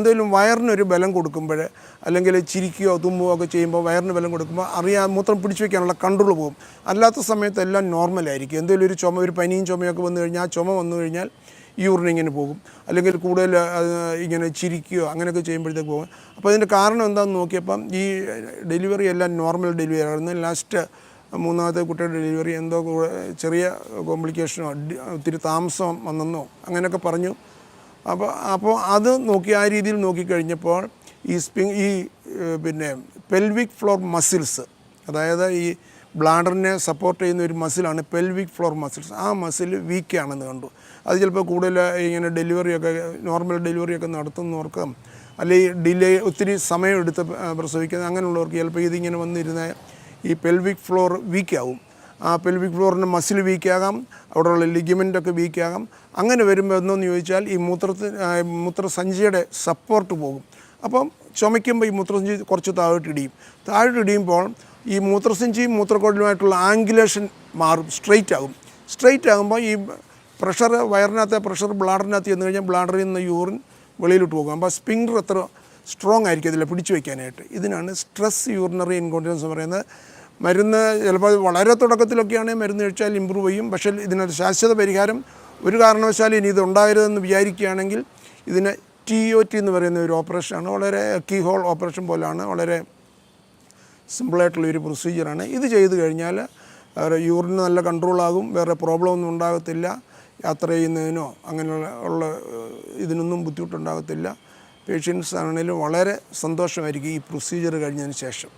എന്തെങ്കിലും വയറിനൊരു ബലം കൊടുക്കുമ്പോൾ അല്ലെങ്കിൽ ചിരിക്കുകയോ തുമ്മുകയോ ഒക്കെ ചെയ്യുമ്പോൾ വയറിന് ബലം കൊടുക്കുമ്പോൾ മൂത്രം പിടിച്ചു വയ്ക്കാനുള്ള കൺട്രോൾ പോകും. അല്ലാത്ത സമയത്ത് എല്ലാം നോർമലായിരിക്കും. എന്തെങ്കിലും ഒരു ചുമ, ഒരു പനിയും ചുമയൊക്കെ വന്നു കഴിഞ്ഞാൽ, ആ ചുമ വന്നു കഴിഞ്ഞാൽ യൂറിൻ ഇങ്ങനെ പോകും. അല്ലെങ്കിൽ കൂടുതൽ ഇങ്ങനെ ചിരിക്കുകയോ അങ്ങനെയൊക്കെ ചെയ്യുമ്പോഴത്തേക്ക് പോകും. അപ്പോൾ അതിൻ്റെ കാരണം എന്താണെന്ന് നോക്കിയപ്പം ഈ ഡെലിവറി എല്ലാം നോർമൽ ഡെലിവറി ആയിരുന്നു. ലാസ്റ്റ് മൂന്നാമത്തെ കുട്ടിയുടെ ഡെലിവറി എന്തോ ചെറിയ കോംപ്ലിക്കേഷനോ ഒത്തിരി താമസം വന്നെന്നോ അങ്ങനെയൊക്കെ പറഞ്ഞു. അപ്പോൾ അത് നോക്കി ആ രീതിയിൽ നോക്കിക്കഴിഞ്ഞപ്പോൾ ഈ പിന്നെ പെൽവിക് ഫ്ലോർ മസിൽസ്, അതായത് ഈ ബ്ലാഡറിനെ സപ്പോർട്ട് ചെയ്യുന്ന ഒരു മസിലാണ് പെൽവിക് ഫ്ലോർ മസിൽസ്. ആ മസിൽ വീക്കാണെന്ന് കണ്ടു. അത് ചിലപ്പോൾ കൂടുതൽ ഇങ്ങനെ നോർമൽ ഡെലിവറിയൊക്കെ നടത്തുന്നവർക്ക്, അല്ലെങ്കിൽ ഒത്തിരി സമയമെടുത്ത് പ്രസവിക്കുന്ന അങ്ങനെയുള്ളവർക്ക് ചിലപ്പോൾ ഇതിങ്ങനെ വന്നിരുന്ന ഈ പെൽവിക് ഫ്ലോർ വീക്കാവും. ആ പെൽവിക് ഫ്ലോറിൻ്റെ മസിൽ വീക്കാകാം, അവിടെയുള്ള ലിഗമെൻ്റൊക്കെ വീക്കാകാം. അങ്ങനെ വരുമ്പോൾ എന്തെന്ന് ചോദിച്ചാൽ ഈ മൂത്രസഞ്ചിയുടെ സപ്പോർട്ട് പോകും. അപ്പം ചുമയ്ക്കുമ്പോൾ ഈ മൂത്രസഞ്ചി കുറച്ച് താഴോട്ടിടിയുമ്പോൾ ഈ മൂത്രസഞ്ചിയും മൂത്രക്കുഴലുമായിട്ടുള്ള ആംഗുലേഷൻ മാറും, സ്ട്രെയിറ്റ് ആകുമ്പോൾ ഈ പ്രഷർ, വയറിനകത്തെ പ്രഷർ ബ്ലാഡറിനകത്ത് ചെന്ന് കഴിഞ്ഞാൽ ബ്ലാഡറിൽ നിന്ന് യൂറിൻ വെളിയിലോട്ട് പോകും. അപ്പോൾ സ്പിങ്ഡർ അത്ര സ്ട്രോങ് ആയിരിക്കും അതിൽ പിടിച്ചു വയ്ക്കാനായിട്ട്. ഇതിനാണ് സ്ട്രെസ് യൂറിനറി ഇൻകോണ്ടിനൻസ് എന്ന് പറയുന്നത്. മരുന്ന് ചിലപ്പോൾ വളരെ തുടക്കത്തിലൊക്കെയാണെങ്കിൽ മരുന്ന് കഴിച്ചാൽ ഇമ്പ്രൂവ് ചെയ്യും. പക്ഷേ ഇതിനൊരു ശാശ്വത പരിഹാരം ഒരു കാരണവശാലും ഇനി ഇതുണ്ടാകരുതെന്ന് വിചാരിക്കുകയാണെങ്കിൽ ഇതിന് TOT എന്ന് പറയുന്ന ഒരു ഓപ്പറേഷനാണ്. വളരെ കീഹോൾ ഓപ്പറേഷൻ പോലെയാണ്, വളരെ സിമ്പിളായിട്ടുള്ളൊരു പ്രൊസീജിയറാണ്. ഇത് ചെയ്ത് കഴിഞ്ഞാൽ യൂറിന് നല്ല കൺട്രോളാകും, വേറെ പ്രോബ്ലം ഒന്നും ഉണ്ടാകത്തില്ല. യാത്ര ചെയ്യുന്നതിനോ അങ്ങനെയുള്ള ഇതിനൊന്നും ബുദ്ധിമുട്ടുണ്ടാകത്തില്ല. പേഷ്യൻസ് ആണെങ്കിലും വളരെ സന്തോഷമായിരിക്കും ഈ പ്രൊസീജിയർ കഴിഞ്ഞതിന് ശേഷം.